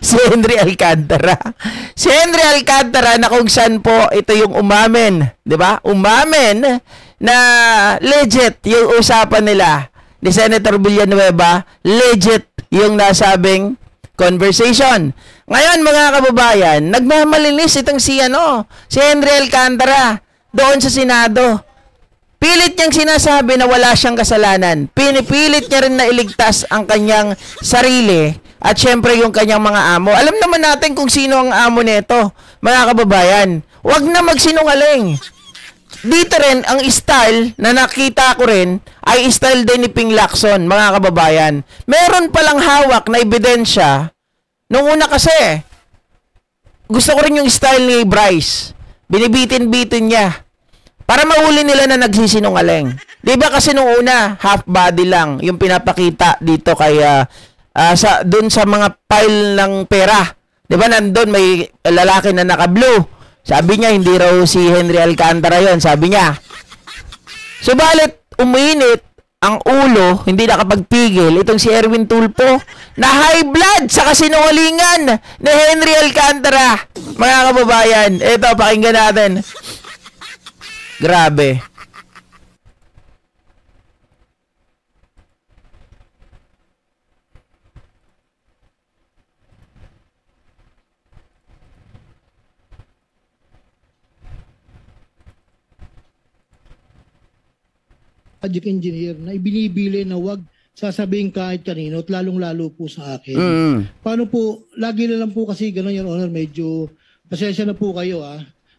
Si Henry Alcantara. Si Henry Alcantara na kung saan po ito yung umamin, 'di ba? Umamin na legit yung usapan nila ni Senator Villanueva, legit yung nasabing conversation. Ngayon mga kababayan, nagmamalinis itong si Henry Alcantara doon sa Senado. Pilit niyang sinasabi na wala siyang kasalanan. Pinipilit niya rin na iligtas ang kanyang sarili at syempre yung kanyang mga amo. Alam naman natin kung sino ang amo nito, mga kababayan. Huwag na magsinungaling. Dito rin, ang style na nakita ko rin ay style din ni Ping Lacson, mga kababayan. Meron palang hawak na ebidensya. Nung una kasi, gusto ko rin yung style ni Bryce. Binibitin-bitin niya. Para mahuli nila na nagsisinungaling. Di ba kasi nung una, half body lang yung pinapakita dito kay dun sa mga pile ng pera. Di ba nandun may lalaki na naka-blue. Sabi niya hindi raw si Henry Alcantara yon, sabi niya. Subalit uminit ang ulo, hindi nakapagpigil itong si Erwin Tulfo na high blood sa kasinungalingan ni Henry Alcantara. Mga kababayan, ito pakinggan natin. Grabe. Project engineer na ibinibili na wag sasabihin kahit kanino at lalong-lalo po sa akin. Paano po, lagi na lang po kasi gano'n, Your Honor, medyo pasensya na po kayo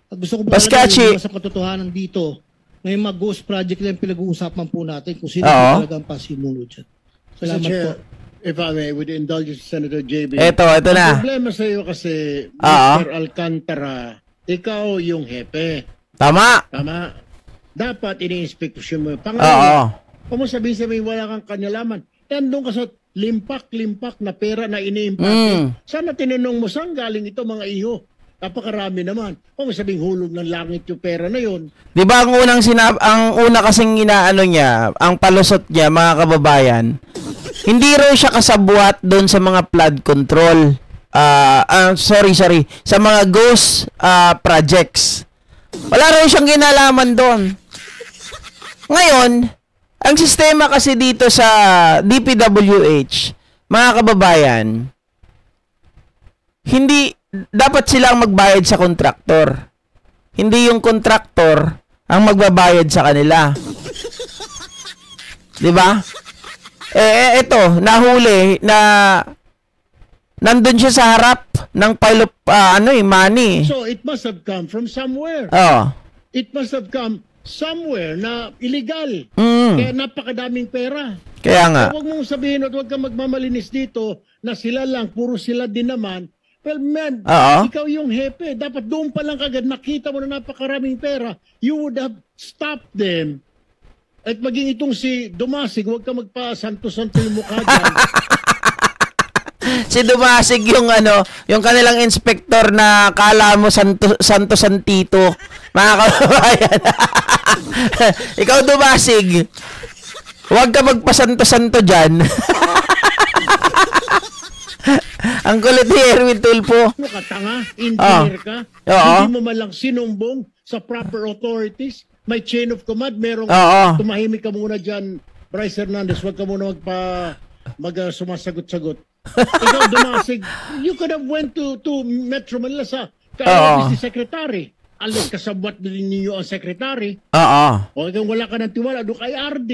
At gusto ko po sa katotohanan dito. Ngayon mag-ghost project lang pinag-uusapan po natin kung sino talaga ang pasimulo dyan. Salamat po. If I may, with the indulgence Senator JB. Ito na. Ang problema sa iyo kasi, Mr. Alcantara, ikaw yung hepe. Tama. Dapat ini-inspeksyon mo. Pangalawa, kung mo sabihin wala kang kanyalaman, andun ka sa limpak-limpak na pera na ini-impact. Sana tinanong mo saan galing ito mga iho. Napakarami naman. Kung sabing hulog ng langit yung pera na yon. Di ba ang una kasing inaano niya, ang palusot niya, mga kababayan, hindi raw siya kasabwat doon sa mga flood control. Sa mga ghost projects. Wala raw siyang ginalaman doon. Ngayon, ang sistema kasi dito sa DPWH, mga kababayan, hindi dapat silang magbayad sa kontraktor. Hindi yung kontraktor ang magbabayad sa kanila. 'Di ba? Ito, nahuli na nandun siya sa harap ng pile of money. So it must have come from somewhere. It must have come somewhere na illegal. Kaya napakadaming pera. Kaya nga. So, huwag mong sabihin at huwag kang magmamalinis dito na sila lang, puro sila din naman. Well, man, ikaw yung hepe. Dapat doon pa lang kagad nakita mo na napakaraming pera. You would have stopped them. At maging itong si Dumasig, huwag ka magpa-santo-santo yung mukha dyan. Si Dumasig yung yung kanilang inspector na kala mo santo-santito. Mga kababayan. Ikaw Dumasig, huwag ka magpa-santo-santo dyan. Ang kulit ni Erwin Tulfo. Ano ka, tanga? Engineer ka? Hindi mo malang sinumbong sa proper authorities? May chain of command? Merong tumahimik ka muna dyan, Bryce Hernandez. Huwag ka muna sumasagot-sagot. Ikaw, Dumasig, you could have went to Metro Manila sa business secretary. Alas kasabwat din niyo ang secretary. O kung wala ka ng tiwala, doon kay RD.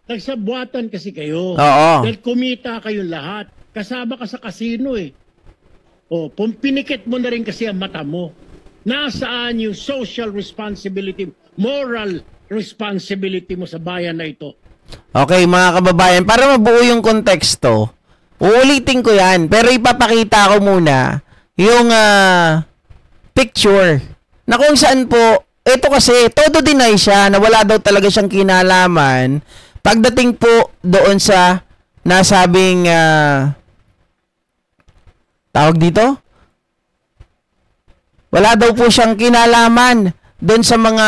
Nagsabwatan kasi kayo. Dahil kumita kayong lahat. Kasama ka sa casino pinikit mo na rin kasi ang mata mo. Nasaan yung social responsibility, moral responsibility mo sa bayan na ito? Okay, mga kababayan, para mabuo yung konteksto, uulitin ko yan, pero ipapakita ko muna yung picture na kung saan po, ito kasi, todo deny siya na wala daw talaga siyang kinalaman pagdating po doon sa nasabing tawag dito? Wala daw po siyang kinalaman doon sa mga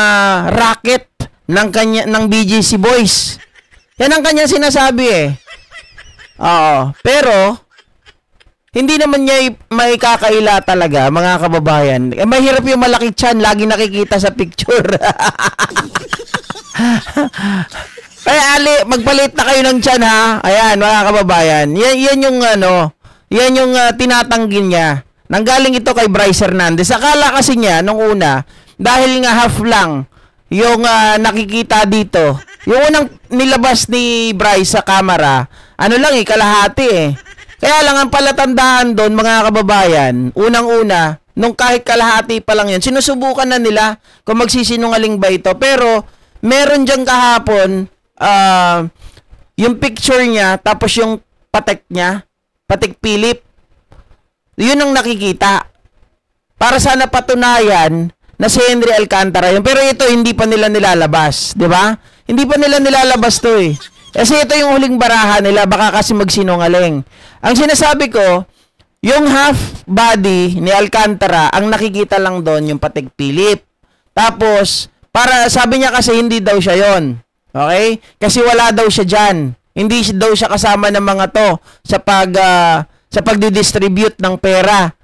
racket ng BGC Boys. Yan ang kanya sinasabi Pero hindi naman niya may kakaila talaga, mga kababayan. Mahirap yung malaki tiyan, lagi nakikita sa picture. Kaya Ali, magpalit na kayo ng tiyan ha. Ayan, mga kababayan. Yan yung tinatanggi niya. Nanggaling ito kay Bryce Hernandez. Akala kasi niya nung una, dahil nga half lang yung nakikita dito. Yung unang nilabas ni Bryce sa camera, ano lang kalahati eh. Kaya lang ang palatandaan doon, mga kababayan, unang-una, nung kahit kalahati pa lang yan, sinusubukan na nila kung magsisinungaling ba ito. Pero meron dyan kahapon, yung picture niya, tapos yung patek niya, Patek Philip. Yun ang nakikita. Para sana patunayan na si Henry Alcantara yun. Pero ito, hindi pa nila nilalabas. Di ba? Hindi pa nila nilalabas to eh. Kasi ito yung huling baraha nila. Baka kasi magsinungaling. Ang sinasabi ko, yung half body ni Alcantara, ang nakikita lang doon yung Patek Philip. Tapos, sabi niya kasi hindi daw siya yon. Okay? Kasi wala daw siya dyan. Hindi daw siya kasama ng mga to sa pagdidistribute ng pera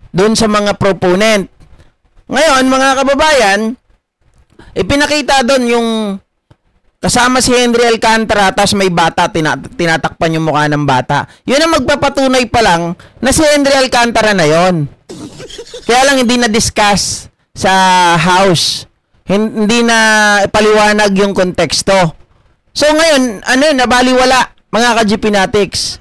doon sa mga proponent. Ngayon, mga kababayan, ipinakita doon yung kasama si Henry Alcantara, tapos may bata, tinatakpan yung mukha ng bata. Yun ang magpapatunay pa lang na si Henry Alcantara na yon. Kaya lang hindi na-discuss sa house. Hindi na paliwanag yung konteksto. So ngayon, nabaliwala, mga ka-GPnatics.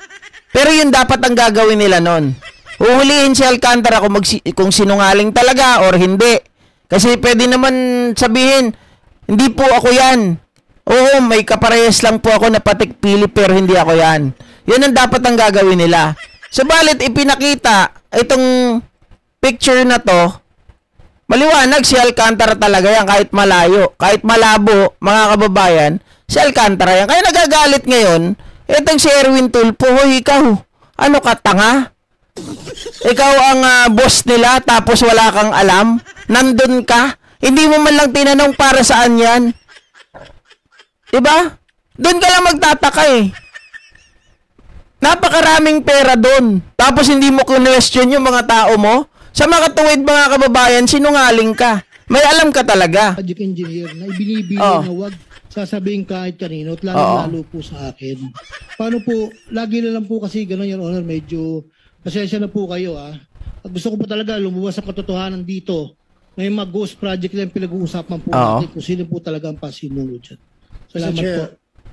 Pero yun dapat ang gagawin nila nun. Uhulihin si Alcantara kung sinungaling talaga or hindi. Kasi pwede naman sabihin, hindi po ako yan. Oo, may kaparehas lang po ako na Patek Philip pero hindi ako yan. Yun ang dapat ang gagawin nila. Subalit ipinakita itong picture na to, maliwanag si Alcantara talaga yan kahit malayo. Kahit malabo, mga kababayan, si Alcantara yan. Kaya nagagalit ngayon, itong si Erwin Tulfo, hoy ikaw, ano ka, tanga? Ikaw ang boss nila tapos wala kang alam? Nandun ka? Hindi mo man lang tinanong para saan yan? Diba? Doon ka lang magtataka eh. Napakaraming pera doon. Tapos hindi mo question yung mga tao mo? Sa mga tuwid, mga kababayan, sinungaling ka. May alam ka talaga. Project engineer na ibinibili na wag sasabihin kahit kanino at lalo po sa akin. Paano po, lagi na lang po kasi gano'n, Your Honor, medyo pasensya na po kayo At gusto ko po talaga lumuwas sa katotohanan dito. May mga ghost project lang pinag-uusapan po natin kung sino po talaga ang pasinunod dyan. Salamat po.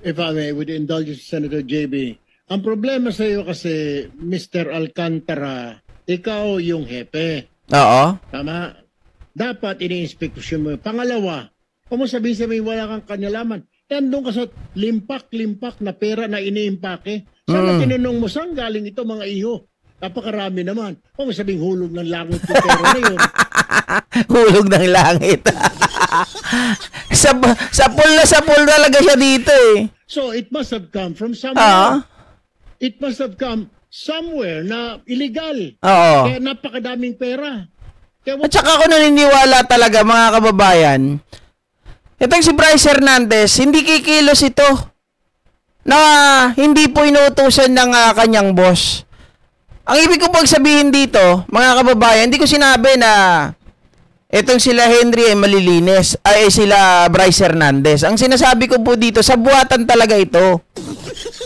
If I may, with the indulgence of Senator JB, ang problema sa iyo kasi, Mr. Alcantara, ikaw yung hepe. Oo. Tama? Dapat ini-inspeksyon mo. Pangalawa, kung mo sabihin wala kang kanalaman, nandun ka sa limpak-limpak na pera na iniimpake. Sana tinanong mo, saan galing ito mga iho? Napakarami naman. Kung mo sabihin hulog ng langit yung pera na yun. Hulog ng langit. sa pool talaga siya dito eh. So, it must have come from somewhere. It must have come somewhere na illegal. Oo. Kaya napakadaming pera. At saka ako naniniwala talaga, mga kababayan, itong si Bryce Hernandez, hindi kikilos ito na hindi po inuutusan ng kanyang boss. Ang ibig ko pag sabihin dito, mga kababayan, hindi ko sinabi na itong sila Henry ay malilinis, ay sila Bryce Hernandez. Ang sinasabi ko po dito, sa buhatan talaga ito.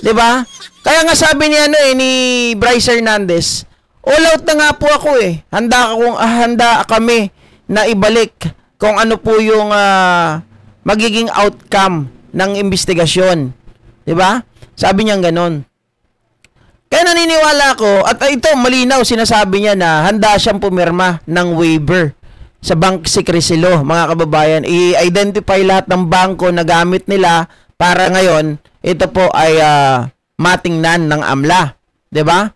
'Di ba? Kaya nga sabi niya ni Bryce Hernandez, all out na nga po ako eh. Handa kami na ibalik kung ano po yung magiging outcome ng investigasyon. 'Di ba? Sabi niya gano'n. Kaya naniniwala ako, at ito malinaw sinasabi niya na handa siyang pumirma ng waiver sa bank secrecy law, mga kababayan. I-identify lahat ng bangko na gamit nila para ngayon ito po ay matingnan ng AMLA. 'Di ba?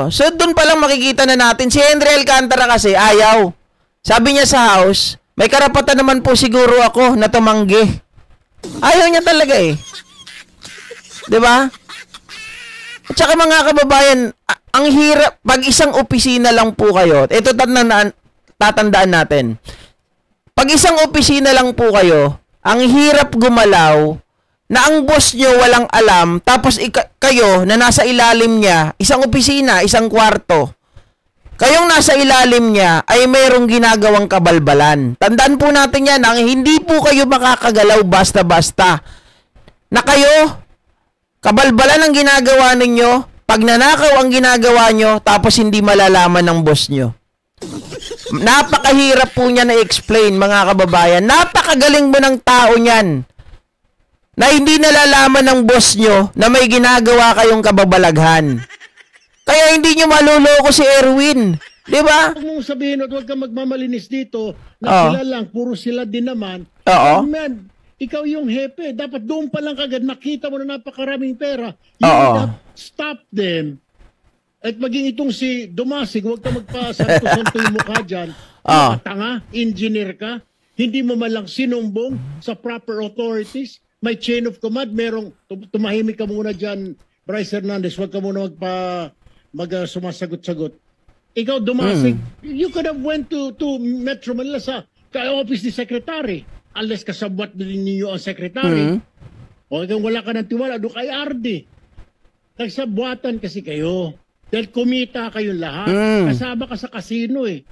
So doon pa lang makikita na natin si Henry Alcantara kasi ayaw. Sabi niya sa house, may karapatan naman po siguro ako na tumanggi. Ayaw niya talaga eh. 'Di ba? At saka mga kababayan, ang hirap pag isang opisina lang po kayo. Ito tatandaan natin. Pag isang opisina lang po kayo, ang hirap gumalaw na ang boss nyo walang alam, tapos kayo na nasa ilalim niya, isang opisina, isang kwarto, kayong nasa ilalim niya ay mayroong ginagawang kabalbalan. Tandaan po natin yan, ang hindi po kayo makakagalaw basta-basta. Na kayo, kabalbalan ang ginagawa ninyo, pagnanakaw ang ginagawa nyo, tapos hindi malalaman ng boss nyo. Napakahirap po niya na-explain, mga kababayan. Napakagaling mo ng tao niyan. Na hindi nalalaman ng boss nyo na may ginagawa kayong kababalaghan. Kaya hindi nyo maluloko si Erwin. Di ba? Huwag mong sabihin at huwag kang magmamalinis dito na sila lang, puro sila din naman. Oo. Man, ikaw yung hepe. Dapat doon pa lang kagad nakita mo na napakaraming pera. You would stop them. At maging itong si Dumasig, huwag ka magpa-santo-santo yung mukha dyan. Tanga, engineer ka, hindi mo malang sinumbong sa proper authorities. May chain of command, merong tumahimik ka muna dyan, Bryce Hernandez, huwag ka muna sumasagot-sagot. Ikaw, Dumasig, you could have went to Metro Manila sa office ni Secretary, unless kasabwat din ninyo ang Secretary. O kung wala ka ng tiwala, doon kay RD. Nagsabwatan kasi kayo. Dahil kumita kayong lahat. Kasama ka sa kasino eh.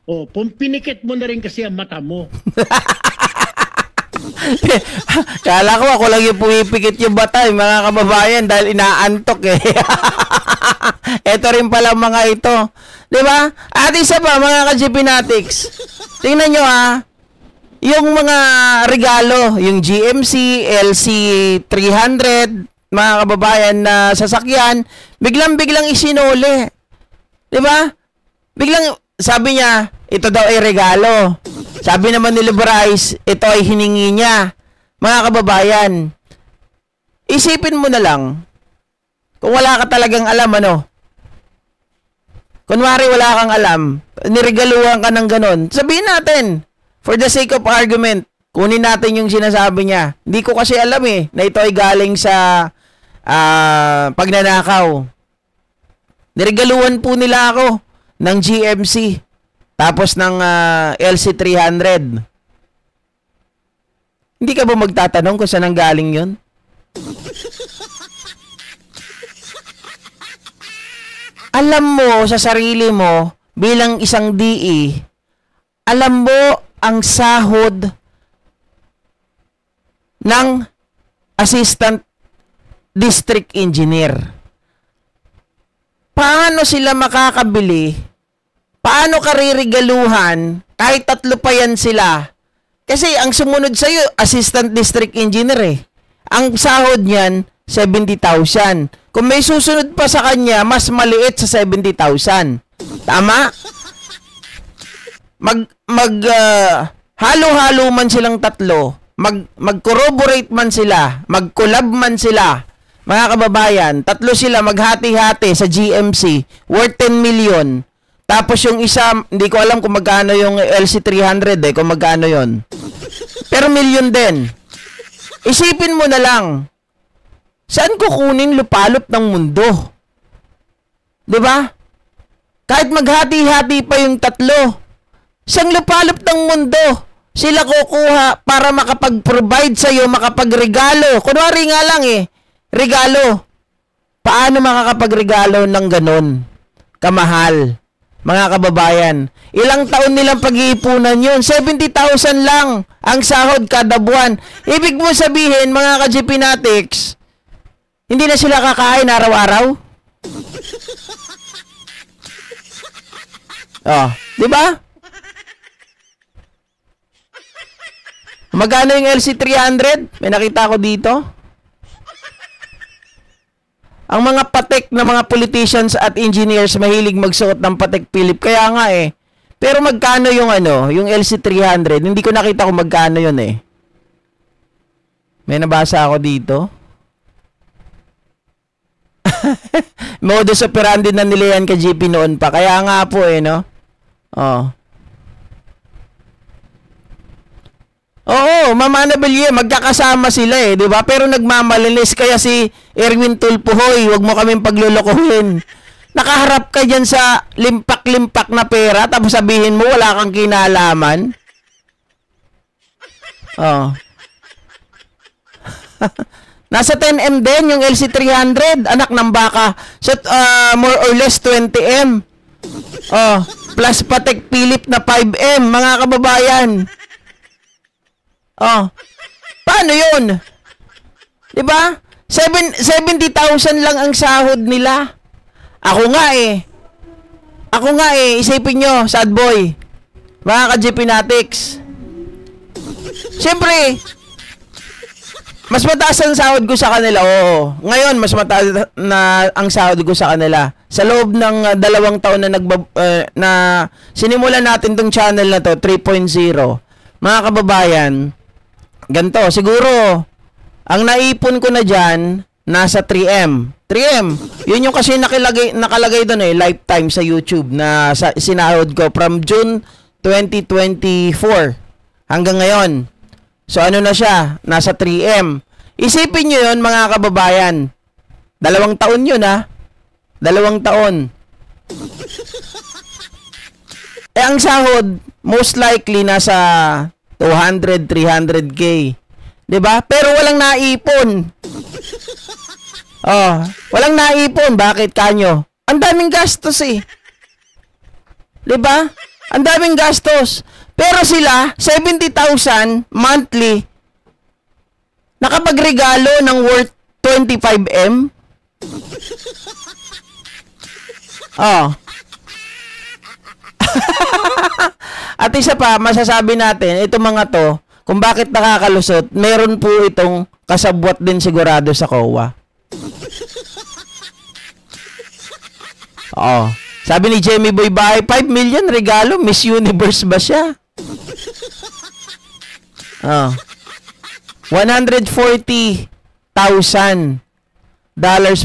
O, pinikit mo na rin kasi ang mata mo. Kala ko ako lang yung pumipikit yung batay, mga kababayan, dahil inaantok eh. Ito rin pala mga ito. Diba? At isa pa, mga ka-GPnatics, tingnan nyo yung mga regalo, yung GMC, LC300, mga kababayan na sasakyan, biglang-biglang isinuli. Diba? Biglang, sabi niya, ito daw ay regalo. Sabi naman ni Bryce, ito ay hiningi niya. Mga kababayan, isipin mo na lang, kung wala ka talagang alam, kunwari wala kang alam, niregaluhan ka ng ganon, sabihin natin, for the sake of argument, kunin natin yung sinasabi niya. Hindi ko kasi alam na ito ay galing sa pagnanakaw. Niregaluhan po nila ako ng GMC. Tapos ng LC300. Hindi ka ba magtatanong kung saan ang galing yun? Alam mo sa sarili mo bilang isang DE, alam mo ang sahod ng assistant district engineer. Paano sila makakabili? Paano ka ririgaluhan kahit 3 pa yan sila? Kasi ang sumunod sa'yo, assistant district engineer Ang sahod niyan, 70,000. Kung may susunod pa sa kanya, mas maliit sa 70,000. Tama? Halo-halo man silang 3, mag-corroborate man sila, mag-collab man sila, mga kababayan, 3 sila maghati-hati sa GMC, worth 10 million. Tapos yung isa, hindi ko alam kung magkano yung LC300 kung magkano yon. Pero million din. Isipin mo na lang, saan kukunin lupalop ng mundo? 'Di ba? Kahit maghati-hati pa yung 3, saan lupalop ng mundo sila kukuha para makapag-provide sa'yo, makapagregalo? Kunwari nga lang regalo. Paano makakapagregalo ng ganon kamahal? Mga kababayan, ilang taon nilang pag-iipunan yun? 70,000 lang ang sahod kada buwan. Ibig mo sabihin, mga ka-GPnatics, hindi na sila kakain araw-araw? Di ba? Magkano yung LC300? May nakita ko dito. Ang mga patek na mga politicians at engineers mahilig magsuot ng Patek Philippe. Kaya nga Pero magkano yung yung LC300? Hindi ko nakita kung magkano yun May nabasa ako dito. Modus operandi na nila yan ka-GP noon pa. Kaya nga po no? Oo, Mama Annabelle, magkakasama sila di ba? Pero nagmamalinis kaya si Erwin Tulfo, hoy, wag mo kaming paglulukuhin. Nakaharap ka dyan sa limpak-limpak na pera, tapos sabihin mo wala kang kinalaman. Nasa 10M din yung LC300, anak ng baka. So, more or less 20M. Oh, plus Patek Philippe na 5M, mga kababayan. Oh, paano yun? Diba? 70,000 lang ang sahod nila. Ako nga eh, isipin nyo, sad boy. Mga ka-GP Natics. Siyempre, mas mataas ang sahod ko sa kanila. Oo. Ngayon, mas mataas na ang sahod ko sa kanila. Sa loob ng 2 taon na sinimulan natin tong channel na to, 3.0. Mga kababayan, ganito, siguro, ang naipon ko na dyan, nasa 3M. 3M. Yun yung kasi nakalagay doon lifetime sa YouTube na sinahod ko from June 2024 hanggang ngayon. So ano na siya? Nasa 3M. Isipin nyo yun, mga kababayan. 2 taon yun, ha? 2 taon. Ang sahod, most likely nasa 200, 300K. 'Di ba? Pero walang naipon. Oh, walang naipon. Bakit kanyo? Ang daming gastos eh. 'Di ba? Ang daming gastos. Pero sila, 70,000 monthly, nakapagregalo ng worth 25M. Oh. At isa pa, masasabi natin, itong mga to, kung bakit nakakalusot, meron po itong kasabwat din sigurado sa COA. Oo. Sabi ni Jamie Boy Bahay, 5 million regalo, Miss Universe ba siya? Oh. $140,000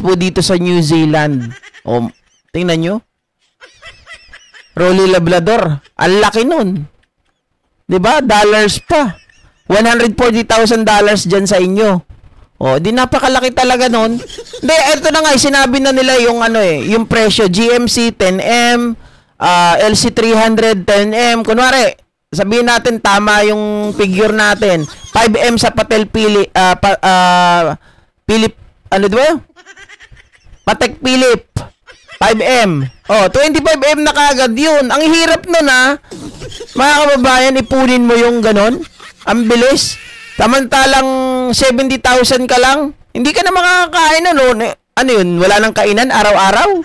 po dito sa New Zealand. Oh, tingnan nyo. Rolly Labrador. Ang laki nun. 'Di ba? Dollars pa. $140,000 dyan sa inyo. Oh, di napakalaki talaga nun. Hindi, eto na nga, sinabi na nila yung yung presyo. GMC 10M, LC300 10M. Kunwari, sabihin natin tama yung figure natin. 5M sa Patek Philippe, Patek Philippe. 5M. Oh, 25M na kagad yun. Ang hirap nun, ha. Mga kababayan, ipunin mo yung ganon. Ang bilis. Samantalang 70,000 ka lang. Hindi ka na makakakain na noon. Ano yun? Wala nang kainan araw-araw?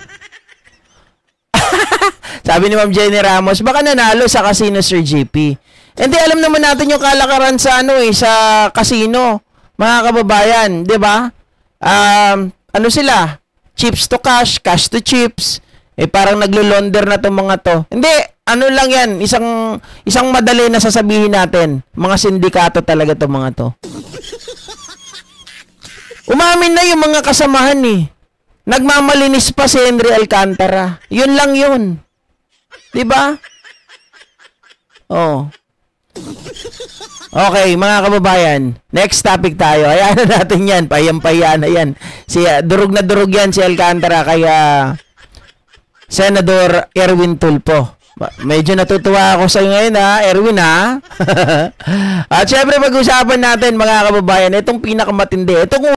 Sabi ni Ma'am Jenny Ramos, baka nanalo sa casino, Sir GP. Hindi, alam naman natin yung kalakaran sa sa casino. Mga kababayan, 'di ba? Ano sila? Chips to cash, cash to chips. Parang naglo-launder na tong mga to. Hindi, ano lang yan, isang madali na sasabihin natin. Mga sindikato talaga tong mga to. Umamin na yung mga kasamahan eh. Nagmamalinis pa si Henry Alcantara. Yun lang yun. 'Di ba? Oh. Okay, mga kababayan. Next topic tayo. Hayaan na natin yan. Payang-paya na yan. Durog na durog yan si Alcantara kaya Senador Erwin Tulfo. Medyo natutuwa ako sa iyo ngayon, ha, Erwin, ha? At syempre, pag-usapan natin, mga kababayan, itong pinakamatindi. Itong